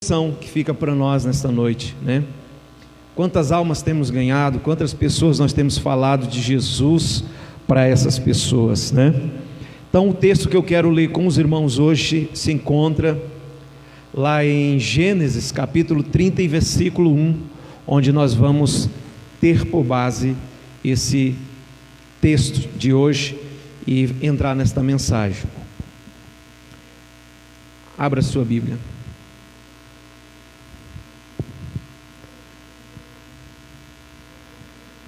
lição que fica para nós nesta noite, né? Quantas almas temos ganhado, quantas pessoas nós temos falado de Jesus para essas pessoas, né? Então o texto que eu quero ler com os irmãos hoje se encontra lá em Gênesis capítulo 30 e versículo 1, onde nós vamos ter por base esse texto de hoje e entrar nesta mensagem. Abra sua Bíblia.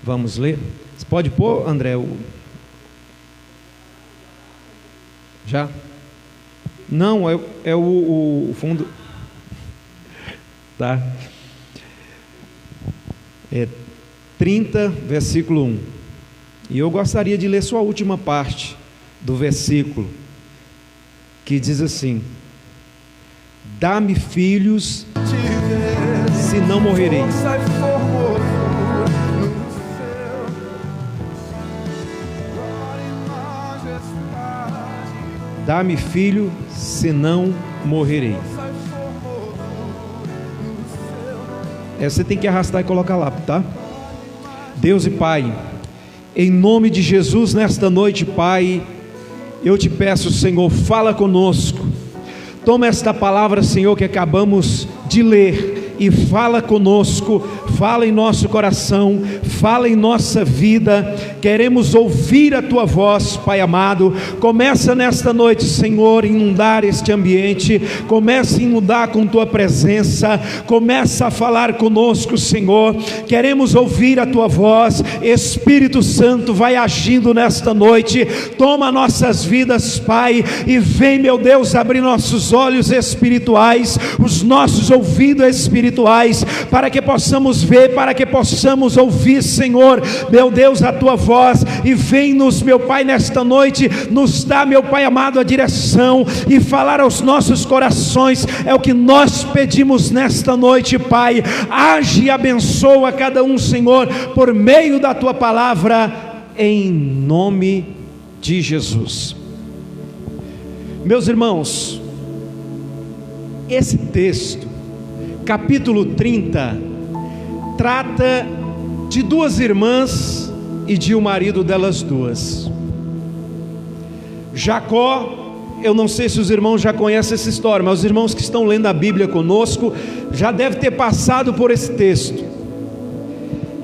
Vamos ler? Você pode pôr, André? Já? Não, é o fundo. Tá? É 30, versículo 1. E eu gostaria de ler só a última parte do versículo, que diz assim: dá-me filhos, se não morrerei. Dá-me filho, senão morrerei. Você tem que arrastar e colocar lá, tá? Deus e Pai, em nome de Jesus, nesta noite, Pai, eu te peço, Senhor, fala conosco. Toma esta palavra, Senhor, que acabamos de ler, e fala conosco, fala em nosso coração, fala em nossa vida. Queremos ouvir a Tua voz, Pai amado. Começa nesta noite, Senhor, inundar este ambiente, começa a inundar com Tua presença, começa a falar conosco, Senhor. Queremos ouvir a Tua voz. Espírito Santo, vai agindo nesta noite, toma nossas vidas, Pai, e vem, meu Deus, abrir nossos olhos espirituais, os nossos ouvidos espirituais, para que possamos ver, para que possamos ouvir, Senhor, meu Deus, a Tua voz. E vem-nos, meu Pai, nesta noite, nos dá, meu Pai amado, a direção e falar aos nossos corações. É o que nós pedimos nesta noite, Pai. Age e abençoa cada um, Senhor, por meio da Tua palavra, em nome de Jesus. Meus irmãos, esse texto, capítulo 30, trata de duas irmãs e de um marido delas duas. Jacó, eu não sei se os irmãos já conhecem essa história, mas os irmãos que estão lendo a Bíblia conosco já devem ter passado por esse texto.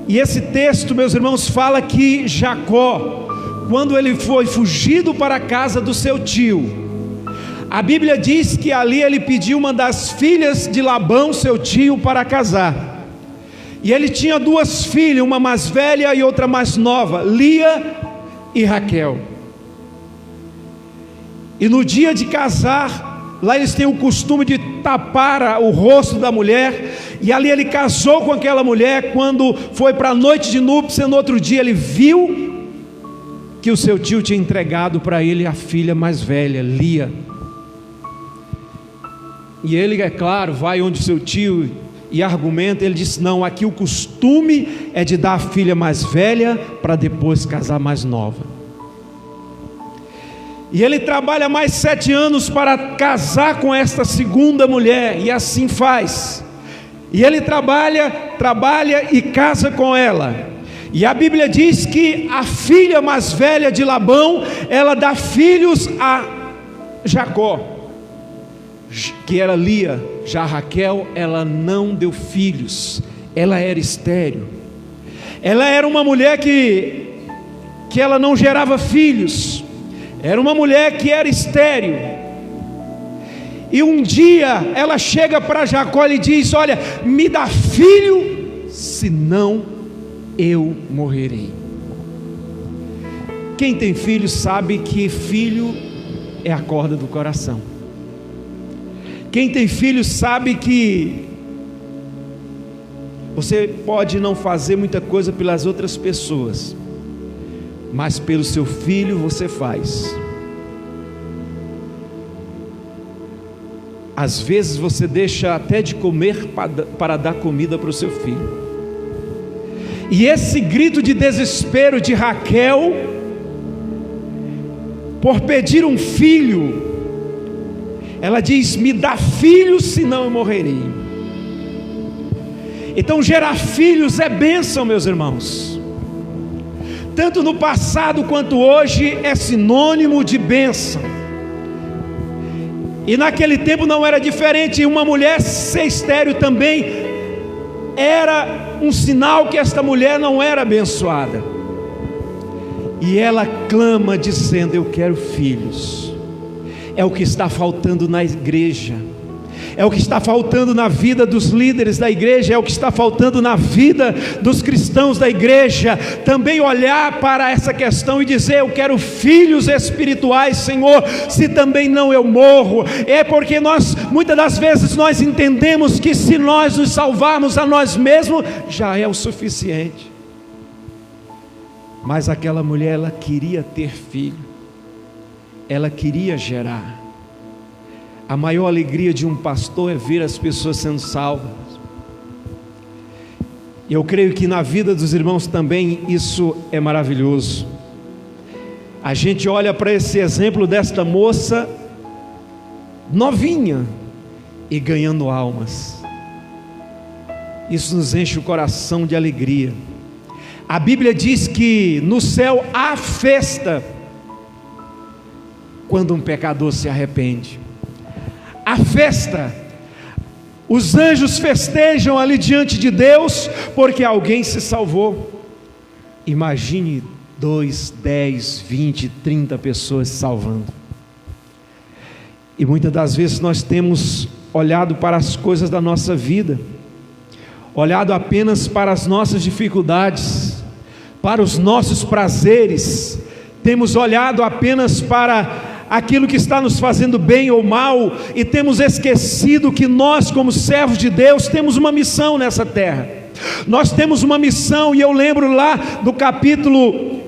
E esse texto, meus irmãos, fala que Jacó, quando ele foi fugido para a casa do seu tio, a Bíblia diz que ali ele pediu uma das filhas de Labão, seu tio, para casar. E ele tinha duas filhas, uma mais velha e outra mais nova, Lia e Raquel. E no dia de casar, lá eles têm o costume de tapar o rosto da mulher. E ali ele casou com aquela mulher. Quando foi para a noite de núpcias, no outro dia ele viu que o seu tio tinha entregado para ele a filha mais velha, Lia. E ele, é claro, vai onde seu tio e argumenta. Ele disse: não, aqui o costume é de dar a filha mais velha para depois casar mais nova. E ele trabalha mais 7 anos para casar com esta segunda mulher, e assim faz. E ele trabalha e casa com ela. E a Bíblia diz que a filha mais velha de Labão, ela dá filhos a Jacó, que era Lia. Já Raquel, ela não deu filhos, ela era estéril. Ela era uma mulher que ela não gerava filhos, era uma mulher que era estéril. E um dia ela chega para Jacó e diz: olha, me dá filho, senão eu morrerei. Quem tem filho sabe que filho é a corda do coração. Quem tem filho sabe que você pode não fazer muita coisa pelas outras pessoas, mas pelo seu filho você faz. Às vezes você deixa até de comer para dar comida para o seu filho. E esse grito de desespero de Raquel por pedir um filho, ela diz: me dá filhos, senão eu morrerei. Então gerar filhos é bênção, meus irmãos. Tanto no passado quanto hoje é sinônimo de bênção. E naquele tempo não era diferente. Uma mulher ser estéril também era um sinal que esta mulher não era abençoada. E ela clama dizendo: eu quero filhos. É o que está faltando na igreja, é o que está faltando na vida dos líderes da igreja, é o que está faltando na vida dos cristãos da igreja. Também olhar para essa questão e dizer: eu quero filhos espirituais, Senhor, se também não eu morro. É porque muitas das vezes nós entendemos que se nós nos salvarmos a nós mesmos, já é o suficiente. Mas aquela mulher, ela queria ter filho, ela queria gerar. A maior alegria de um pastor é ver as pessoas sendo salvas. E eu creio que na vida dos irmãos também isso é maravilhoso. A gente olha para esse exemplo desta moça novinha e ganhando almas. Isso nos enche o coração de alegria. A Bíblia diz que no céu há festa quando um pecador se arrepende. A festa, os anjos festejam ali diante de Deus, porque alguém se salvou. Imagine 2, 10, 20, 30 pessoas se salvando. E muitas das vezes nós temos olhado para as coisas da nossa vida, olhado apenas para as nossas dificuldades, para os nossos prazeres, temos olhado apenas para aquilo que está nos fazendo bem ou mal, e temos esquecido que nós, como servos de Deus, temos uma missão nessa terra. Nós temos uma missão, e eu lembro lá do capítulo,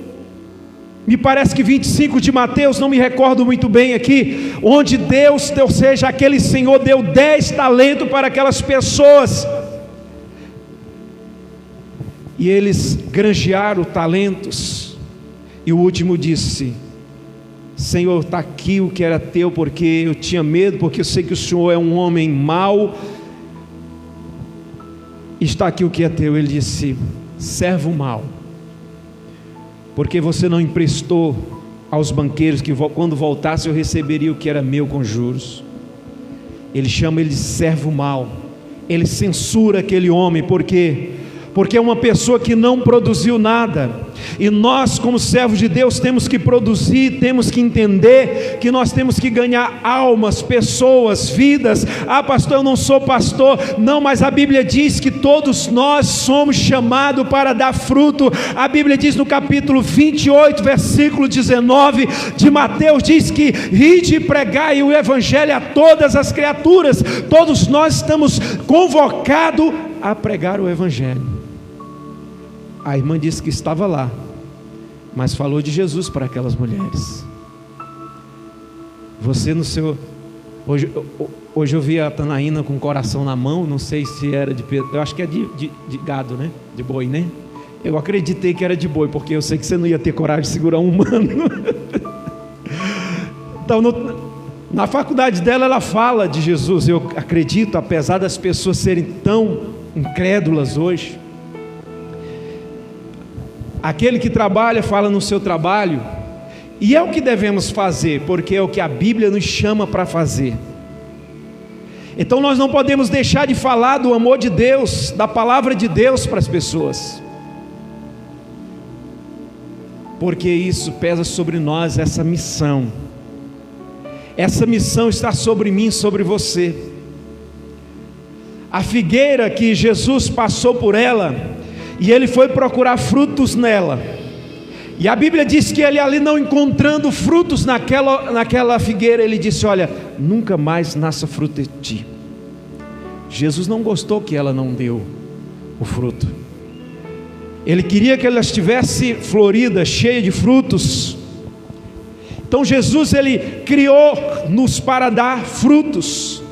me parece que 25 de Mateus, não me recordo muito bem aqui, onde Deus, ou seja, aquele Senhor deu 10 talentos para aquelas pessoas, e eles granjearam talentos, e o último disse: Senhor, está aqui o que era teu, porque eu tinha medo, porque eu sei que o Senhor é um homem mau, está aqui o que é teu. Ele disse: servo mau, porque você não emprestou aos banqueiros, que quando voltasse eu receberia o que era meu com juros. Ele chama ele de servo mau, ele censura aquele homem, porque é uma pessoa que não produziu nada. E nós, como servos de Deus, temos que produzir, temos que entender que nós temos que ganhar almas, pessoas, vidas. Ah, pastor, eu não sou pastor. Não, mas a Bíblia diz que todos nós somos chamados para dar fruto. A Bíblia diz no capítulo 28, versículo 19 de Mateus, diz que: ide e pregai o evangelho a todas as criaturas. Todos nós estamos convocados a pregar o evangelho. A irmã disse que estava lá, mas falou de Jesus para aquelas mulheres. Você no seu... Hoje eu vi a Tanaína com o coração na mão, não sei se era de... Eu acho que é de gado, né? De boi, né? Eu acreditei que era de boi, porque eu sei que você não ia ter coragem de segurar um humano. Então, na faculdade dela, ela fala de Jesus. Eu acredito, apesar das pessoas serem tão incrédulas hoje, aquele que trabalha fala no seu trabalho, e é o que devemos fazer, porque é o que a Bíblia nos chama para fazer. Então nós não podemos deixar de falar do amor de Deus, da palavra de Deus para as pessoas, porque isso pesa sobre nós, essa missão está sobre mim, sobre você. A figueira que Jesus passou por ela, e ele foi procurar frutos nela, e a Bíblia diz que ele ali, não encontrando frutos naquela figueira, ele disse: olha, nunca mais nasça fruto de ti. Jesus não gostou que ela não deu o fruto. Ele queria que ela estivesse florida, cheia de frutos. Então Jesus, ele criou-nos para dar frutos,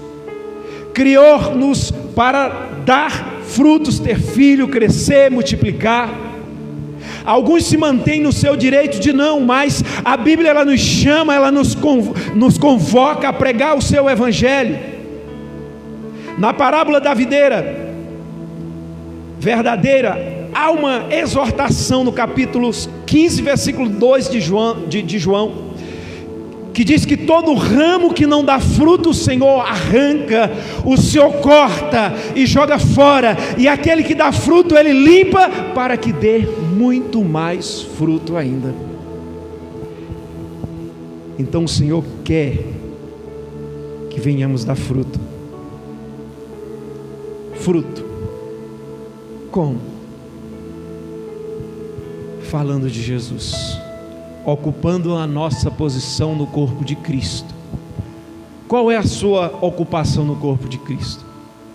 criou-nos para dar frutos, ter filho, crescer, multiplicar. Alguns se mantêm no seu direito de não, mas a Bíblia ela nos chama, ela nos convoca a pregar o seu evangelho. Na parábola da videira verdadeira, há uma exortação no capítulo 15, versículo 2 de João, que diz que todo ramo que não dá fruto, o Senhor arranca, o Senhor corta e joga fora, e aquele que dá fruto, Ele limpa, para que dê muito mais fruto ainda. Então o Senhor quer que venhamos dar fruto. Fruto. Como? Falando de Jesus, ocupando a nossa posição no corpo de Cristo. Qual é a sua ocupação no corpo de Cristo?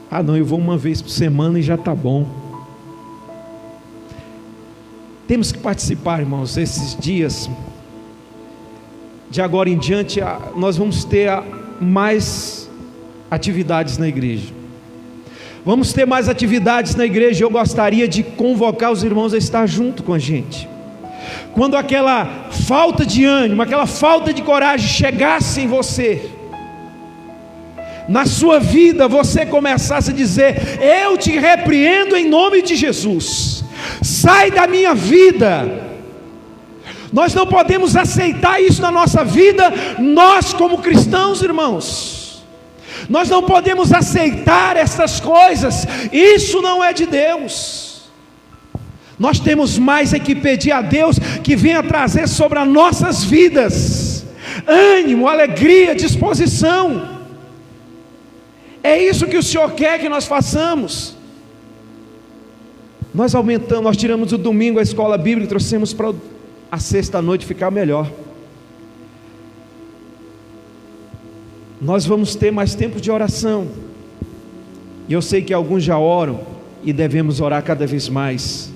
Ah não, eu vou uma vez por semana e já está bom. Temos que participar, irmãos, esses dias. De agora em diante, nós vamos ter mais atividades na igreja. Vamos ter mais atividades na igreja. Eu gostaria de convocar os irmãos a estar junto com a gente. Quando aquela falta de ânimo, aquela falta de coragem chegasse em você, na sua vida você começasse a dizer: eu te repreendo em nome de Jesus, sai da minha vida. Nós não podemos aceitar isso na nossa vida, nós como cristãos, irmãos. Nós não podemos aceitar essas coisas, isso não é de Deus. Nós temos mais é que pedir a Deus que venha trazer sobre as nossas vidas ânimo, alegria, disposição. É isso que o Senhor quer que nós façamos. Nós aumentamos, nós tiramos o domingo a escola bíblica e trouxemos para a sexta-noite ficar melhor. Nós vamos ter mais tempo de oração, e eu sei que alguns já oram, e devemos orar cada vez mais,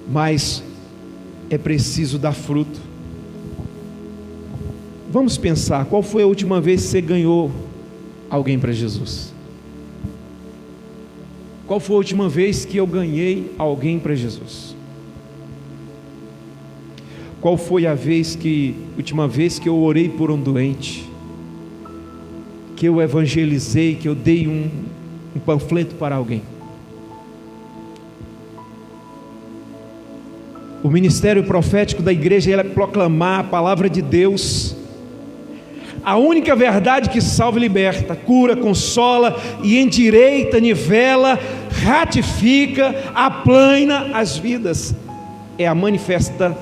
mas é preciso dar fruto. Vamos pensar, qual foi a última vez que você ganhou alguém para Jesus? Qual foi a última vez que eu ganhei alguém para Jesus? Qual foi a última vez que eu orei por um doente, que eu evangelizei, que eu dei um panfleto para alguém? O ministério profético da igreja é proclamar a palavra de Deus, a única verdade que salva e liberta, cura, consola e endireita, nivela, ratifica, aplana as vidas. É a manifesta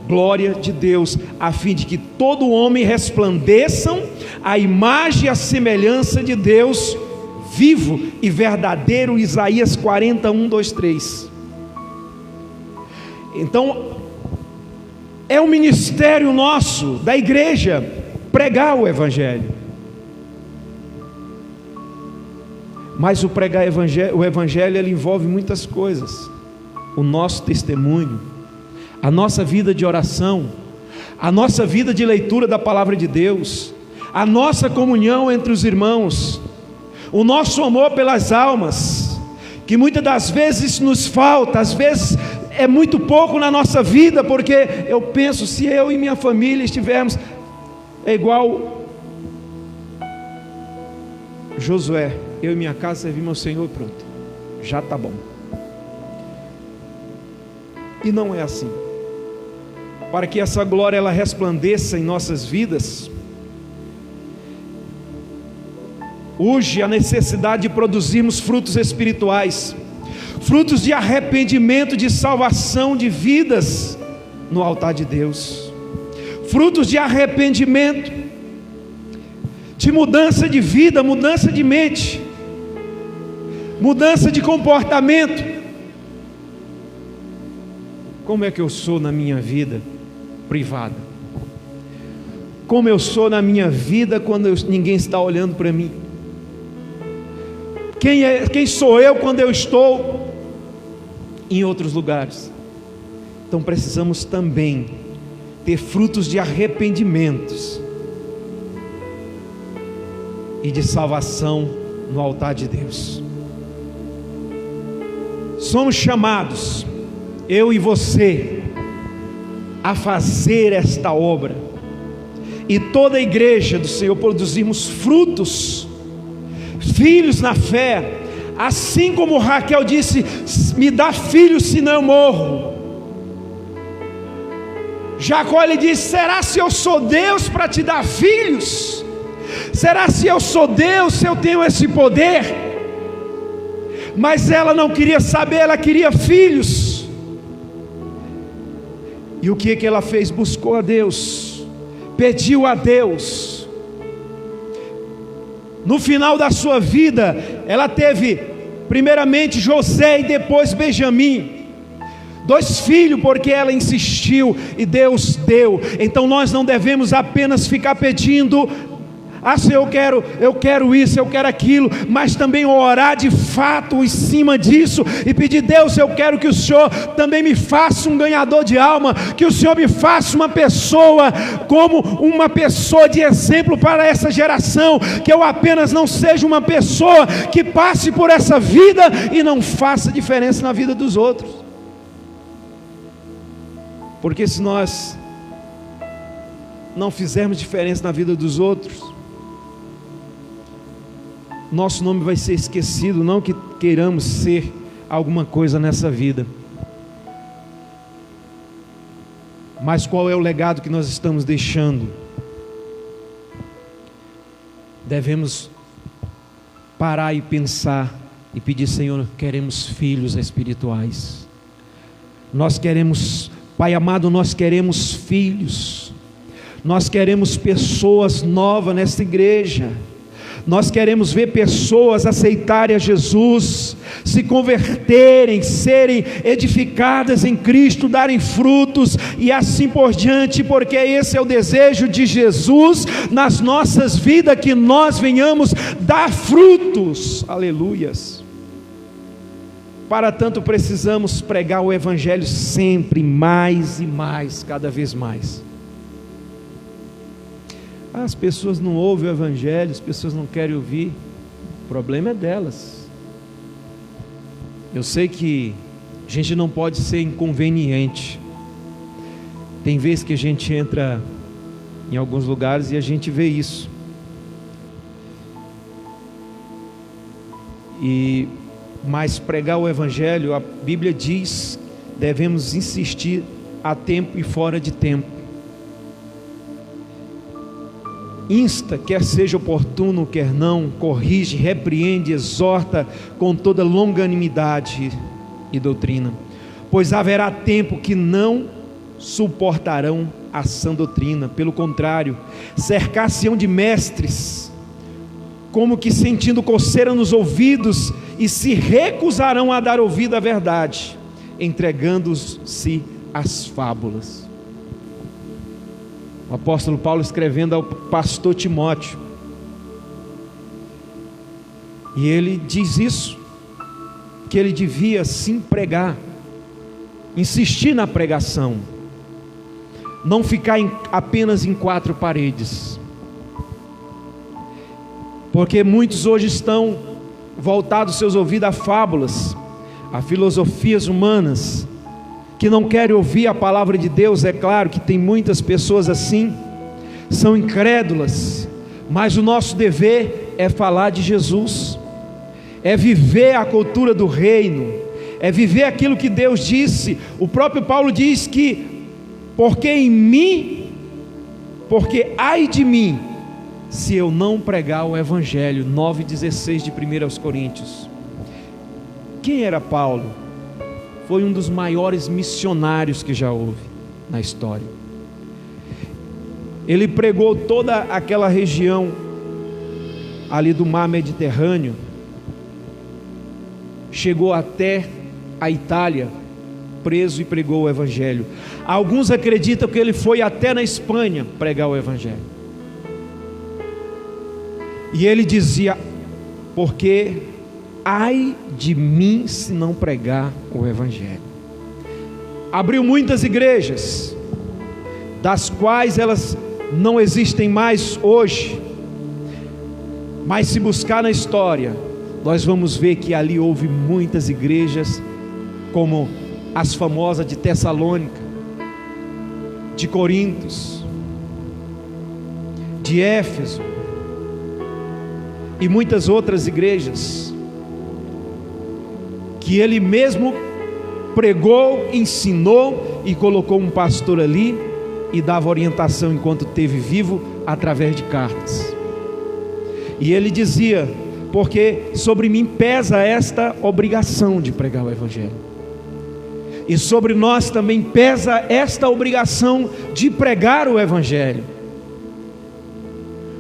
glória de Deus, a fim de que todo homem resplandeçam a imagem e a semelhança de Deus vivo e verdadeiro. Isaías 41, 2, 3. Então é um ministério nosso, da igreja, pregar o evangelho. Mas o evangelho ele envolve muitas coisas: o nosso testemunho, a nossa vida de oração, a nossa vida de leitura da palavra de Deus, a nossa comunhão entre os irmãos, o nosso amor pelas almas, que muitas das vezes nos falta, às vezes é muito pouco na nossa vida, porque eu penso, se eu e minha família estivermos, é igual Josué: eu e minha casa servimos ao Senhor, pronto, já está bom. E não é assim. Para que essa glória ela resplandeça em nossas vidas, urge a necessidade de produzirmos frutos espirituais, frutos de arrependimento, de salvação de vidas no altar de Deus, frutos de arrependimento, de mudança de vida, mudança de mente, mudança de comportamento. Como é que eu sou na minha vida privada? Como eu sou na minha vida quando ninguém está olhando para mim? Quem sou eu quando eu estou em outros lugares? Então precisamos também ter frutos de arrependimentos e de salvação no altar de Deus. Somos chamados eu e você, a fazer esta obra, e toda a igreja do Senhor produzimos frutos, filhos na fé, assim como Raquel disse: me dá filhos, senão eu morro. Jacó, ele disse: será se eu sou Deus para te dar filhos? Será se eu sou Deus, se eu tenho esse poder? Mas ela não queria saber, ela queria filhos. E o que ela fez? Buscou a Deus, pediu a Deus. No final da sua vida, ela teve primeiramente José e depois Benjamim, 2 filhos, porque ela insistiu e Deus deu. Então nós não devemos apenas ficar pedindo: ah, Senhor, eu quero isso, eu quero aquilo, mas também orar de fato em cima disso e pedir: Deus, eu quero que o Senhor também me faça um ganhador de alma, que o Senhor me faça uma pessoa, como uma pessoa de exemplo para essa geração, que eu apenas não seja uma pessoa que passe por essa vida e não faça diferença na vida dos outros. Porque se nós não fizermos diferença na vida dos outros, nosso nome vai ser esquecido. Não que queiramos ser alguma coisa nessa vida, mas qual é o legado que nós estamos deixando? Devemos parar e pensar e pedir: Senhor, queremos filhos espirituais. Nós queremos, Pai amado, nós queremos filhos. Nós queremos pessoas novas nesta igreja. Nós queremos ver pessoas aceitarem a Jesus, se converterem, serem edificadas em Cristo, darem frutos e assim por diante, porque esse é o desejo de Jesus nas nossas vidas, que nós venhamos dar frutos. Aleluias. Para tanto precisamos pregar o Evangelho sempre, mais e mais, cada vez mais. As pessoas não ouvem o Evangelho, as pessoas não querem ouvir, o problema é delas. Eu sei que a gente não pode ser inconveniente. Tem vezes que a gente entra em alguns lugares e a gente vê isso. Mas pregar o Evangelho, a Bíblia diz, devemos insistir a tempo e fora de tempo. Insta, quer seja oportuno, quer não, corrige, repreende, exorta com toda longanimidade e doutrina, pois haverá tempo que não suportarão a sã doutrina, pelo contrário, cercar-se-ão de mestres, como que sentindo coceira nos ouvidos, e se recusarão a dar ouvido à verdade, entregando-se às fábulas. O apóstolo Paulo escrevendo ao pastor Timóteo, e ele diz isso, que ele devia sim pregar, insistir na pregação, não ficar apenas em 4 paredes, porque muitos hoje estão voltados seus ouvidos a fábulas, a filosofias humanas, que não querem ouvir a palavra de Deus. É claro que tem muitas pessoas assim, são incrédulas, mas o nosso dever é falar de Jesus, é viver a cultura do reino, é viver aquilo que Deus disse. O próprio Paulo diz que, porque ai de mim, se eu não pregar o Evangelho. 9,16 de 1 Coríntios. Quem era Paulo? Foi um dos maiores missionários que já houve na história. Ele pregou toda aquela região ali do mar Mediterrâneo, chegou até a Itália, preso, e pregou o Evangelho. Alguns acreditam que ele foi até na Espanha pregar o Evangelho. E ele dizia: porque ai de mim se não pregar o Evangelho. Abriu muitas igrejas, das quais elas não existem mais hoje, mas se buscar na história, nós vamos ver que ali houve muitas igrejas, como as famosas de Tessalônica, de Corintos, de Éfeso e muitas outras igrejas, que ele mesmo pregou, ensinou e colocou um pastor ali e dava orientação enquanto esteve vivo através de cartas. E ele dizia: porque sobre mim pesa esta obrigação de pregar o Evangelho, e sobre nós também pesa esta obrigação de pregar o Evangelho,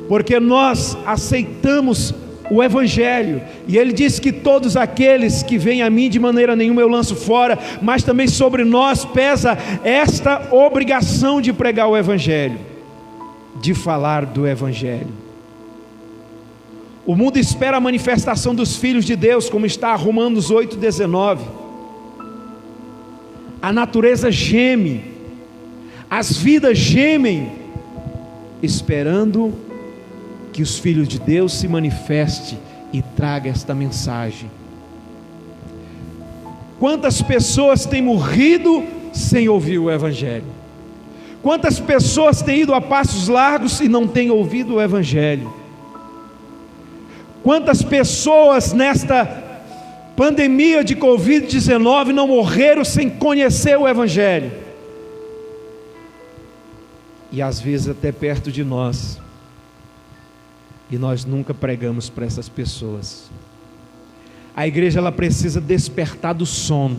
porque nós aceitamos o Evangelho, e ele diz que todos aqueles que vêm a mim de maneira nenhuma eu lanço fora, mas também sobre nós pesa esta obrigação de pregar o Evangelho, de falar do Evangelho. O mundo espera a manifestação dos filhos de Deus, como está Romanos 8,19. A natureza geme, as vidas gemem, esperando que os filhos de Deus se manifestem e tragam esta mensagem. Quantas pessoas têm morrido sem ouvir o Evangelho? Quantas pessoas têm ido a passos largos e não têm ouvido o Evangelho? Quantas pessoas nesta pandemia de Covid-19 não morreram sem conhecer o Evangelho? E às vezes até perto de nós, e nós nunca pregamos para essas pessoas. A igreja, ela precisa despertar do sono.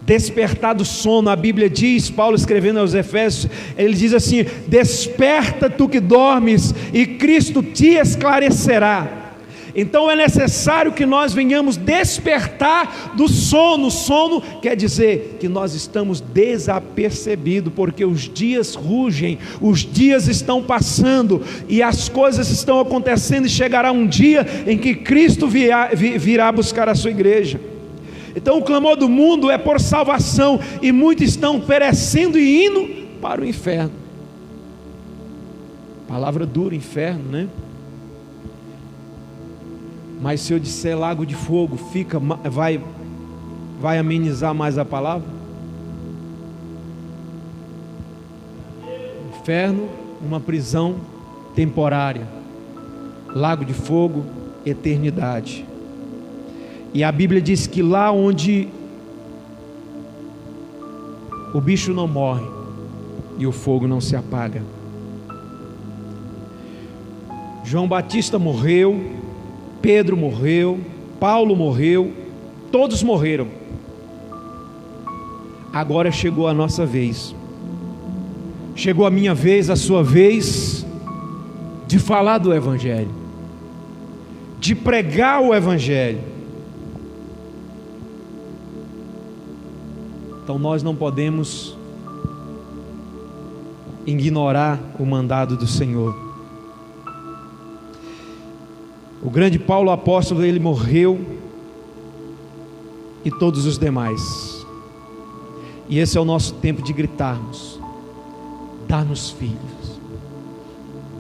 Despertar do sono. A Bíblia diz, Paulo escrevendo aos Efésios, ele diz assim: desperta tu que dormes, e Cristo te esclarecerá. Então é necessário que nós venhamos despertar do sono. Sono quer dizer que nós estamos desapercebidos, porque os dias rugem, os dias estão passando, e as coisas estão acontecendo, e chegará um dia em que Cristo virá buscar a sua igreja. Então o clamor do mundo é por salvação, e muitos estão perecendo e indo para o inferno. Palavra dura, inferno, né? Mas se eu disser lago de fogo, vai amenizar mais a palavra? Inferno, uma prisão temporária. Lago de fogo, eternidade. E a Bíblia diz que lá onde o bicho não morre e o fogo não se apaga. João Batista morreu, Pedro morreu, Paulo morreu, todos morreram. Agora chegou a nossa vez. Chegou a minha vez, a sua vez, de falar do Evangelho, de pregar o Evangelho. Então nós não podemos ignorar o mandado do Senhor. O grande Paulo apóstolo, ele morreu, e todos os demais. E esse é o nosso tempo de gritarmos: dá-nos filhos,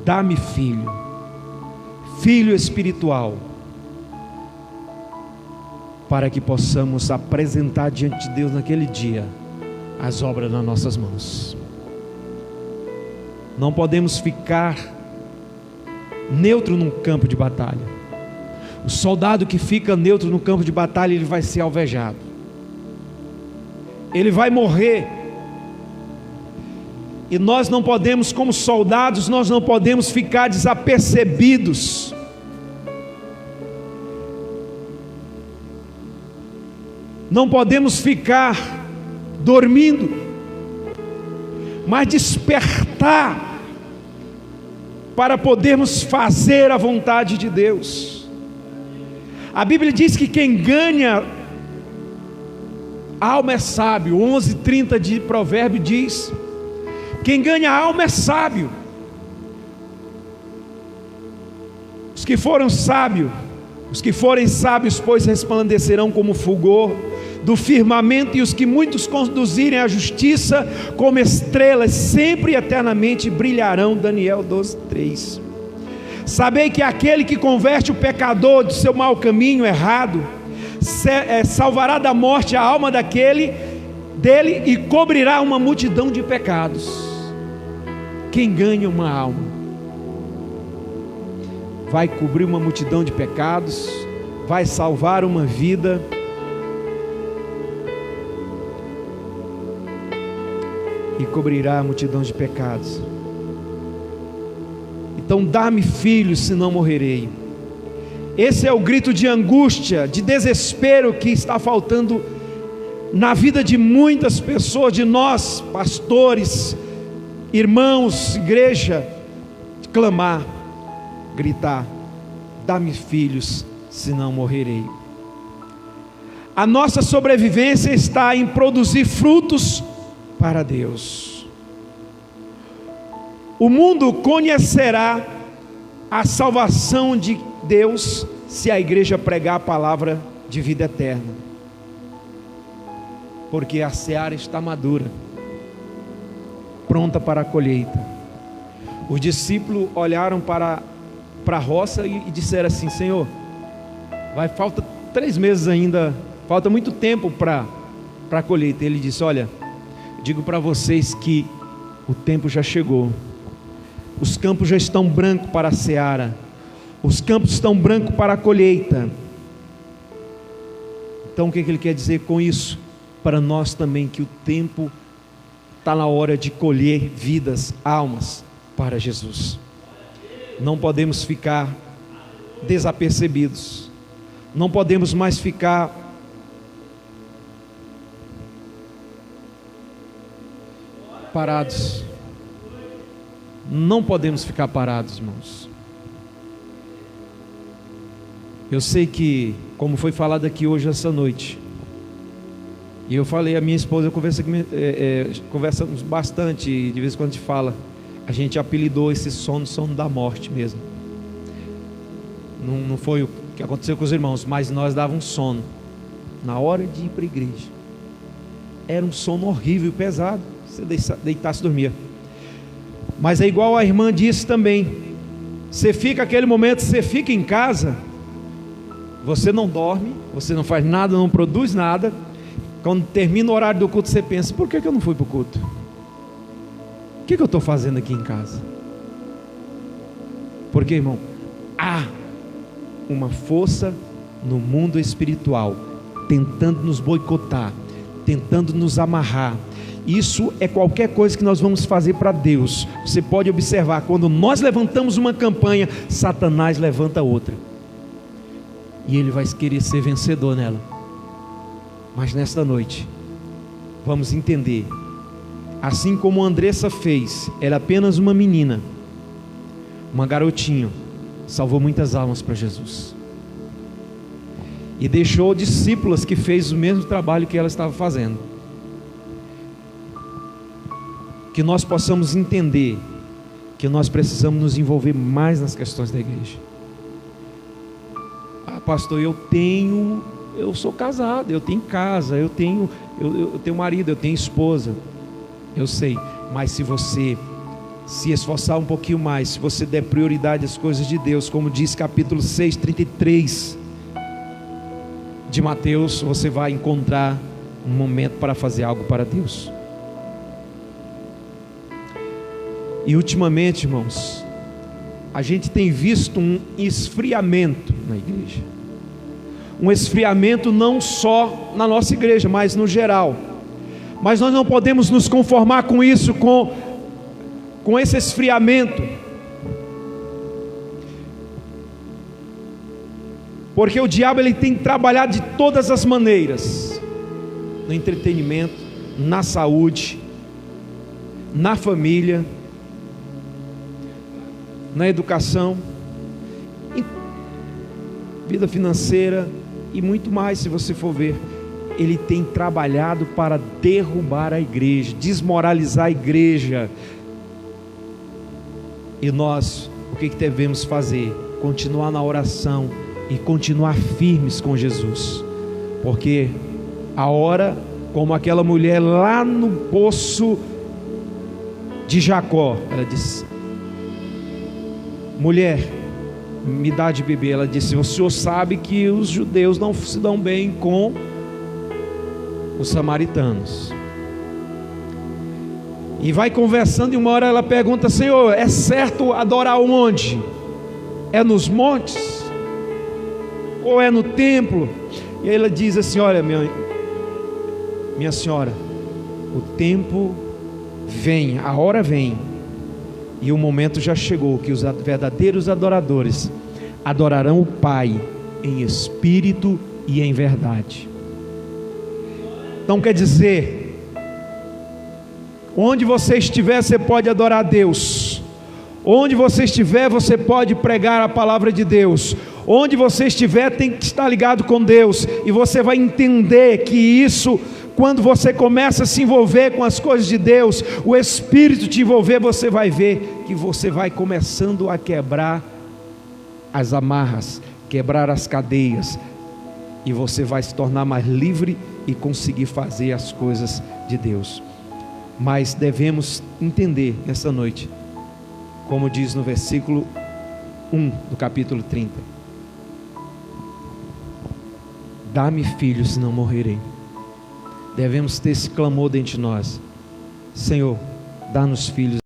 dá-me filho, filho espiritual, para que possamos apresentar diante de Deus naquele dia as obras nas nossas mãos. Não podemos ficar neutro num campo de batalha. O soldado que fica neutro no campo de batalha, ele vai ser alvejado, ele vai morrer. E nós não podemos, como soldados, nós não podemos ficar desapercebidos. Não podemos ficar dormindo, mas despertar para podermos fazer a vontade de Deus. A Bíblia diz que quem ganha alma é sábio. 11:30 de Provérbio diz: quem ganha alma é sábio. Os que foram sábios, os que forem sábios, pois resplandecerão como fulgor do firmamento, e os que muitos conduzirem à justiça como estrelas, sempre e eternamente brilharão. Daniel 12:3. Sabei que aquele que converte o pecador de seu mau caminho errado, salvará da morte a alma dele e cobrirá uma multidão de pecados. Quem ganha uma alma vai cobrir uma multidão de pecados, vai salvar uma vida. E cobrirá a multidão de pecados. Então dá-me filhos, senão morrerei. Esse é o grito de angústia, de desespero que está faltando na vida de muitas pessoas, de nós, pastores, irmãos, igreja, clamar, gritar: dá-me filhos, senão morrerei. A nossa sobrevivência está em produzir frutos para Deus. O mundo conhecerá a salvação de Deus se a igreja pregar a palavra de vida eterna, porque a seara está madura, pronta para a colheita. Os discípulos olharam para a roça e disseram assim: Senhor, falta 3 meses ainda, falta muito tempo para a colheita. Ele disse: olha, digo para vocês que o tempo já chegou, os campos já estão brancos para a seara, os campos estão brancos para a colheita. Então o que ele quer dizer com isso? Para nós também, que o tempo está na hora de colher vidas, almas para Jesus. Não podemos ficar desapercebidos, não podemos mais ficar parados. Não podemos ficar parados, irmãos. Eu sei que, como foi falado aqui hoje, essa noite, e eu falei à minha esposa, conversamos bastante, de vez em quando a gente fala, a gente apelidou esse sono da morte mesmo. Não foi o que aconteceu com os irmãos, mas nós dávamos sono na hora de ir para a igreja. Era um sono horrível, pesado. Você deitasse e dormia. Mas é igual a irmã disse também, você fica aquele momento, você fica em casa, você não dorme, você não faz nada, não produz nada. Quando termina o horário do culto, você pensa: por que eu não fui para o culto? O que eu estou fazendo aqui em casa? Porque, irmão, há uma força no mundo espiritual tentando nos boicotar, tentando nos amarrar. Isso é qualquer coisa que nós vamos fazer para Deus. Você pode observar, quando nós levantamos uma campanha, Satanás levanta outra, e ele vai querer ser vencedor nela. Mas nesta noite, vamos entender, assim como a Andressa fez, era apenas uma menina, uma garotinha, salvou muitas almas para Jesus, e deixou discípulas que fez o mesmo trabalho que ela estava fazendo. Que nós possamos entender que nós precisamos nos envolver mais nas questões da igreja. Ah, pastor, eu sou casado, eu tenho casa, eu tenho marido, eu tenho esposa. Eu sei, mas se você se esforçar um pouquinho mais, se você der prioridade às coisas de Deus, como diz capítulo 6, 33 de Mateus, você vai encontrar um momento para fazer algo para Deus. E ultimamente, irmãos, a gente tem visto um esfriamento na igreja. Um esfriamento não só na nossa igreja, mas no geral. Mas nós não podemos nos conformar com isso, com esse esfriamento. Porque o diabo ele tem trabalhado de todas as maneiras. No entretenimento, na saúde, na família, na educação, em vida financeira e muito mais. Se você for ver, ele tem trabalhado para derrubar a igreja, desmoralizar a igreja. E nós, o que devemos fazer? Continuar na oração e continuar firmes com Jesus, porque a hora, como aquela mulher lá no poço de Jacó, ela disse: mulher, me dá de beber. Ela disse: o senhor sabe que os judeus não se dão bem com os samaritanos. E vai conversando, e uma hora ela pergunta: Senhor, é certo adorar onde? É nos montes? Ou é no templo? E aí ela diz assim: olha, minha senhora, o tempo vem, a hora vem, e o momento já chegou, que os verdadeiros adoradores adorarão o Pai em espírito e em verdade. Então quer dizer, onde você estiver, você pode adorar a Deus. Onde você estiver, você pode pregar a palavra de Deus. Onde você estiver, tem que estar ligado com Deus. E você vai entender que isso, quando você começa a se envolver com as coisas de Deus, o Espírito te envolver, você vai ver que você vai começando a quebrar as amarras, quebrar as cadeias, e você vai se tornar mais livre e conseguir fazer as coisas de Deus. Mas devemos entender nessa noite, como diz no versículo 1 do capítulo 30: dá-me filhos, senão morrerei. Devemos ter esse clamor dentro de nós: Senhor, dá-nos filhos.